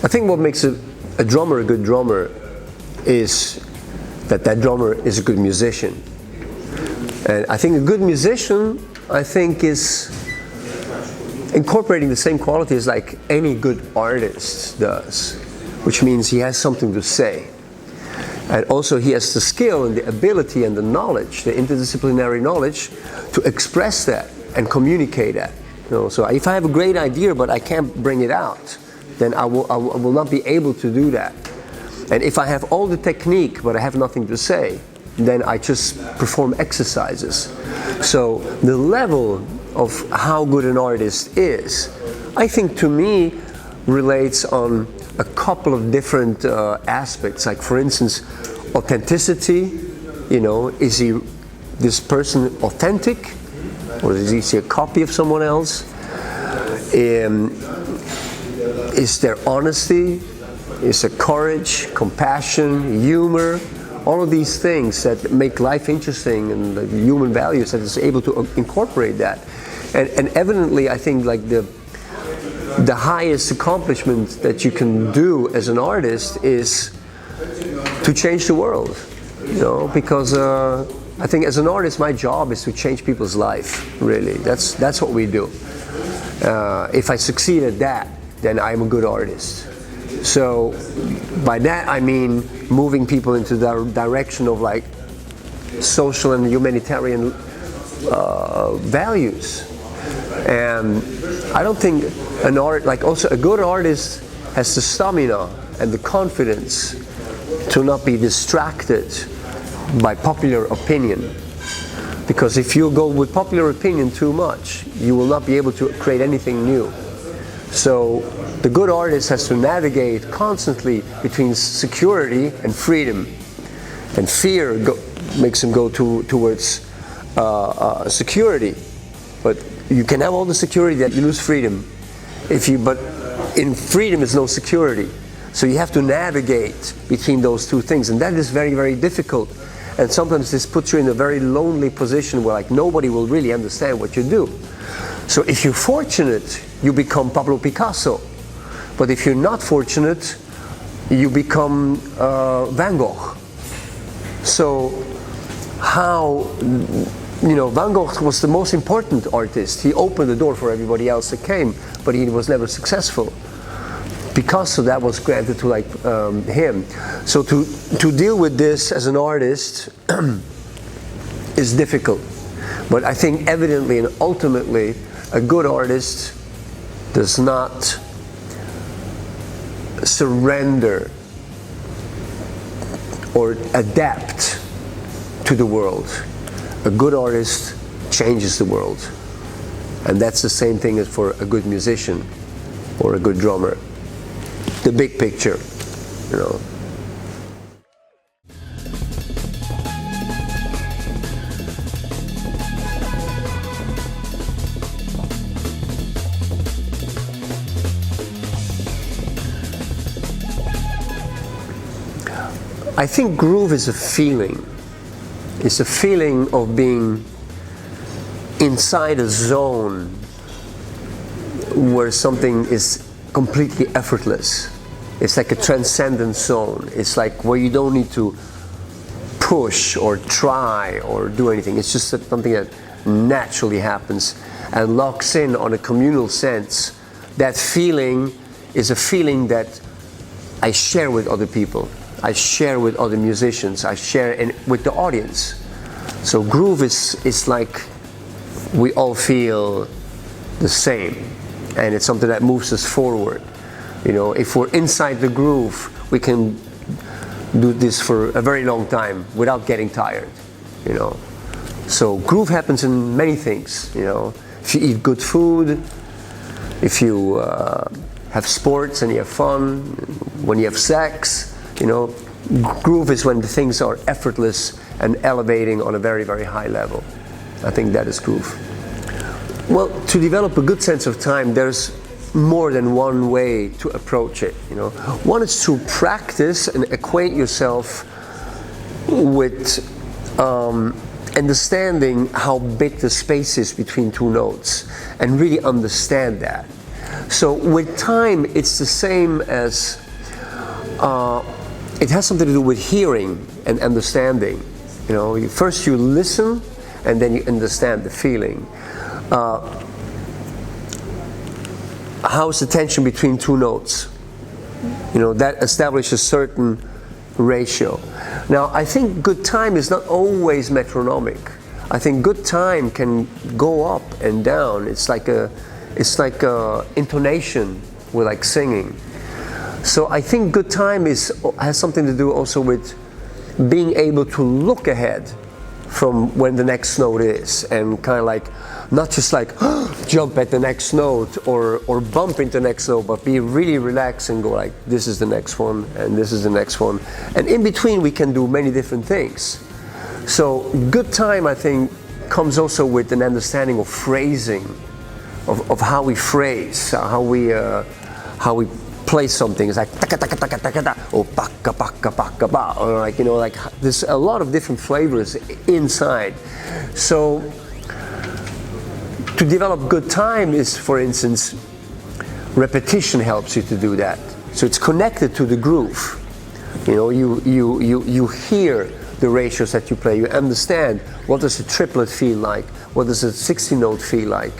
I think what makes a drummer a good drummer is that drummer is a good musician. And I think a good musician, I think, is incorporating the same qualities like any good artist does, which means he has something to say. And also he has the skill and the ability and the knowledge, the interdisciplinary knowledge, to express that and communicate that. So if I have a great idea but I can't bring it out, then I will not be able to do that. And if I have all the technique but I have nothing to say, then I just perform exercises. So the level of how good an artist is, I think, to me, relates on a couple of different aspects. Like, for instance, authenticity. Is this person authentic, or is he a copy of someone else? Is there honesty? Is there courage, compassion, humor? All of these things that make life interesting, and the human values, that is able to incorporate that. And evidently, I think, like, the highest accomplishment that you can do as an artist is to change the world. Because I think as an artist, my job is to change people's life. Really, that's what we do. If I succeed at that, then I'm a good artist. So by that I mean moving people into the direction of, like, social and humanitarian values. And I don't think also a good artist has the stamina and the confidence to not be distracted by popular opinion. Because if you go with popular opinion too much, you will not be able to create anything new. So the good artist has to navigate constantly between security and freedom. And fear makes him go towards security. But you can have all the security that you lose freedom. But in freedom is no security. So you have to navigate between those two things. And that is very, very difficult. And sometimes this puts you in a very lonely position where, like, nobody will really understand what you do. So if you're fortunate, you become Pablo Picasso. But if you're not fortunate, you become Van Gogh. So Van Gogh was the most important artist. He opened the door for everybody else that came, but he was never successful. Picasso, that was granted to, like, him. So to deal with this as an artist is difficult. But I think evidently and ultimately, a good artist does not surrender or adapt to the world. A good artist changes the world. And that's the same thing as for a good musician or a good drummer. The big picture, I think groove is a feeling. It's a feeling of being inside a zone where something is completely effortless. It's like a transcendent zone. It's like where you don't need to push or try or do anything. It's just something that naturally happens and locks in on a communal sense. That feeling is a feeling that I share with other people. I share with other musicians. I share with the audience. So groove is like we all feel the same. And it's something that moves us forward. If we're inside the groove, we can do this for a very long time without getting tired. So groove happens in many things. If you eat good food, if you have sports and you have fun, when you have sex, groove is when the things are effortless and elevating on a very, very high level. I think that is groove. Well, to develop a good sense of time, there's more than one way to approach it. One is to practice and acquaint yourself with understanding how big the space is between two notes, and really understand that. So with time, it's the same as, it has something to do with hearing and understanding. You know, first you listen, and then you understand the feeling. How's the tension between two notes? You know, that establishes a certain ratio. Now, I think good time is not always metronomic. I think good time can go up and down. It's like a intonation with like singing. So I think good time has something to do also with being able to look ahead from when the next note is, and kind of like not just like jump at the next note or bump into the next note, but be really relaxed and go like, this is the next one and this is the next one, and in between we can do many different things. So good time, I think, comes also with an understanding of phrasing, of how we phrase, how we play something. It's like taka taka taka taka ta, or baka baka baka ba, or like, you know, like there's a lot of different flavors inside. So to develop good time is, for instance, repetition helps you to do that. So it's connected to the groove. You know, you hear the ratios that you play. You understand what does a triplet feel like, what does a 60 note feel like.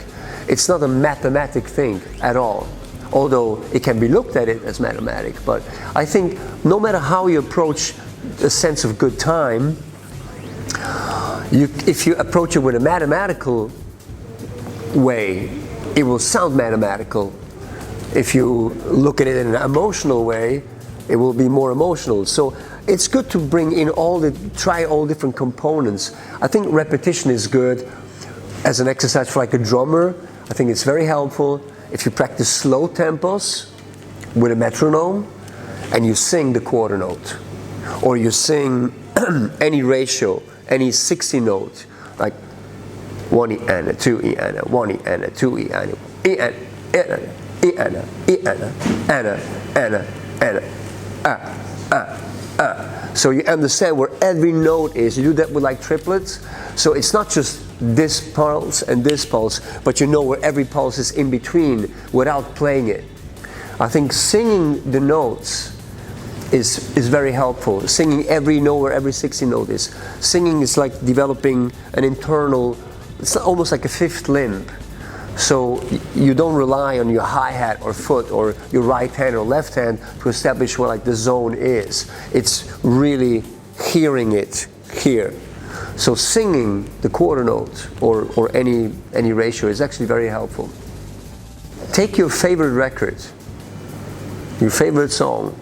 It's not a mathematic thing at all, although it can be looked at it as mathematic. But I think no matter how you approach a sense of good time, if you approach it with a mathematical way, it will sound mathematical. If you look at it in an emotional way, it will be more emotional. So it's good to bring in try all different components. I think repetition is good as an exercise for like a drummer. I think it's very helpful if you practice slow tempos with a metronome and you sing the quarter note, or you sing any ratio, any 60 note, like 1 E and a 2 E and a 1 E and a 2 E and a E and a E and a E and a and a and a and a. So you understand where every note is. You do that with like triplets. So it's not just this pulse and this pulse, but you know where every pulse is in between without playing it. I think singing the notes is very helpful. Singing every note where every 60 note is. Singing is like developing an internal, it's almost like a fifth limb. So you don't rely on your hi-hat or foot or your right hand or left hand to establish where like the zone is. It's really hearing it here. So singing the quarter note or any ratio is actually very helpful. Take your favorite record, your favorite song,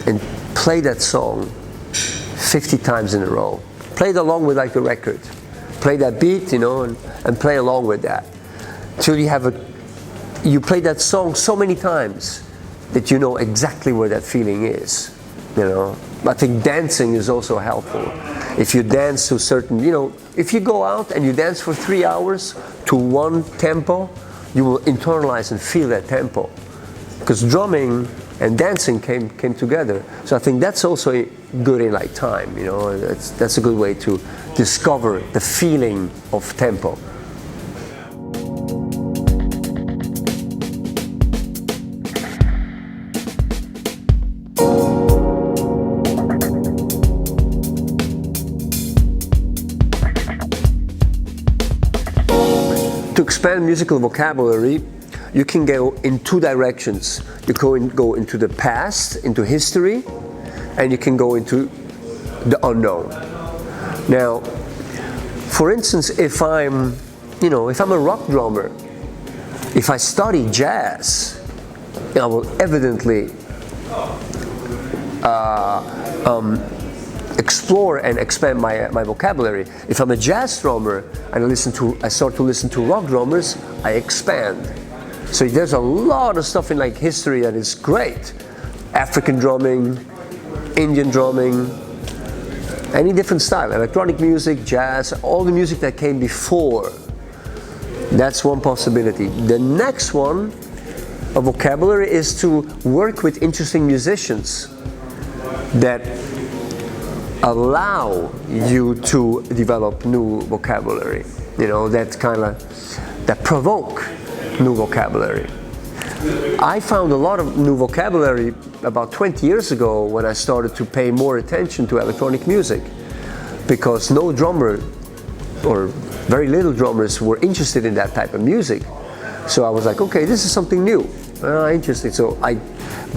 and play that song 50 times in a row. Play it along with like the record. Play that beat, you know, and play along with that. Till you play that song so many times that you know exactly where that feeling is, you know. I think dancing is also helpful. If you dance to certain, you know, if you go out and you dance for 3 hours to one tempo, you will internalize and feel that tempo. Because drumming and dancing came together. So I think that's also good in like time, you know. That's a good way to discover the feeling of tempo. To expand musical vocabulary, you can go in two directions. You can go into the past, into history, and you can go into the unknown. Now, for instance, if I'm a rock drummer, if I study jazz, I will evidently explore and expand my vocabulary. If I'm a jazz drummer and I start to listen to rock drummers, I expand. So there's a lot of stuff in like history that is great. African drumming, Indian drumming, any different style, electronic music, jazz, all the music that came before. That's one possibility. The next one of vocabulary is to work with interesting musicians that allow you to develop new vocabulary, you know, that provoke new vocabulary. I found a lot of new vocabulary about 20 years ago when I started to pay more attention to electronic music, because no drummer or very little drummers were interested in that type of music. So I was like, okay, this is something new, interesting. So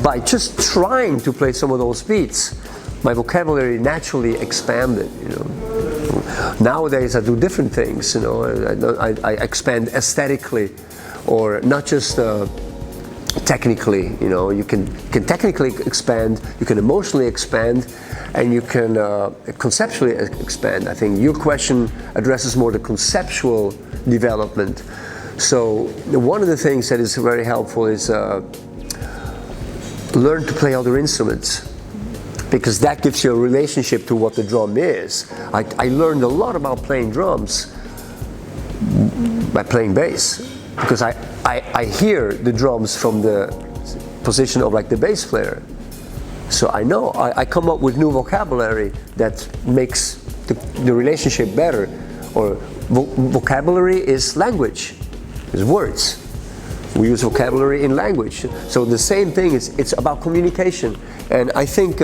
by just trying to play some of those beats, my vocabulary naturally expanded. Nowadays I do different things. I expand aesthetically, or not just technically. You can technically expand, you can emotionally expand, and you can conceptually expand. I think your question addresses more the conceptual development. So one of the things that is very helpful is learn to play other instruments, because that gives you a relationship to what the drum is. I learned a lot about playing drums by playing bass, because I hear the drums from the position of like the bass player. So I know, I come up with new vocabulary that makes the relationship better. Or vocabulary is language, is words. We use vocabulary in language. So the same thing it's about communication. And I think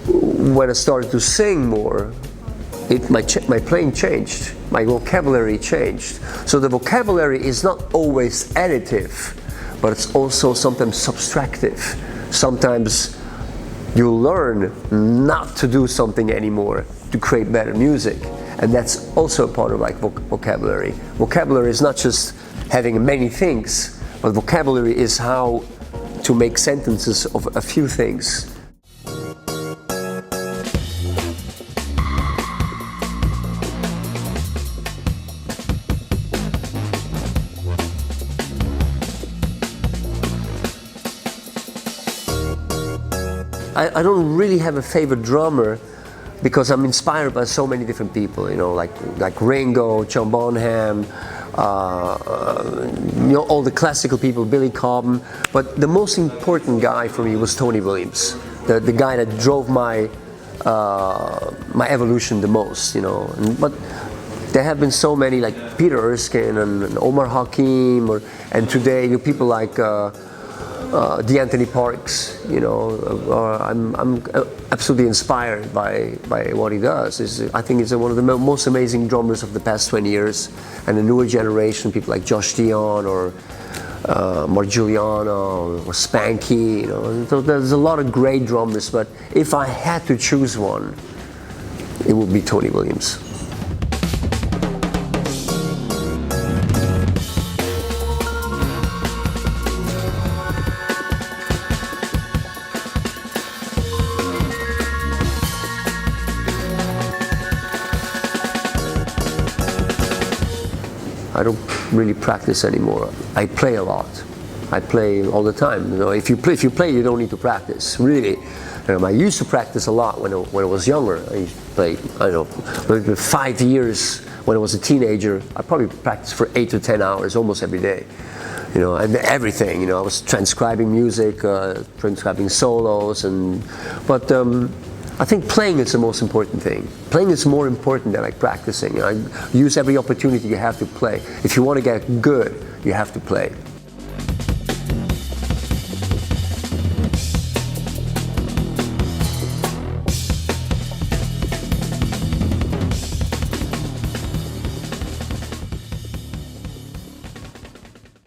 when I started to sing more, my playing changed, my vocabulary changed. So the vocabulary is not always additive, but it's also sometimes subtractive. Sometimes you learn not to do something anymore to create better music, and that's also a part of like vocabulary. Vocabulary is not just having many things, but vocabulary is how to make sentences of a few things. I don't really have a favorite drummer, because I'm inspired by so many different people, like Ringo, John Bonham, all the classical people, Billy Cobham. But the most important guy for me was Tony Williams, the guy that drove my evolution the most, But there have been so many, like Peter Erskine and Omar Hakim, and today people like D'Anthony Parks. I'm absolutely inspired by what he does. I think he's one of the most amazing drummers of the past 20 years, and the newer generation, people like Josh Dion or Mark Giuliano or Spanky. So there's a lot of great drummers, but if I had to choose one, it would be Tony Williams. I don't really practice anymore. I play a lot. I play all the time. If you play, you don't need to practice, really. I used to practice a lot when I was younger. I used to play, maybe 5 years when I was a teenager. I probably practiced for 8 to 10 hours almost every day. And everything. I was transcribing music, transcribing solos, but I think playing is the most important thing. Playing is more important than like practicing. Use every opportunity you have to play. If you want to get good, you have to play.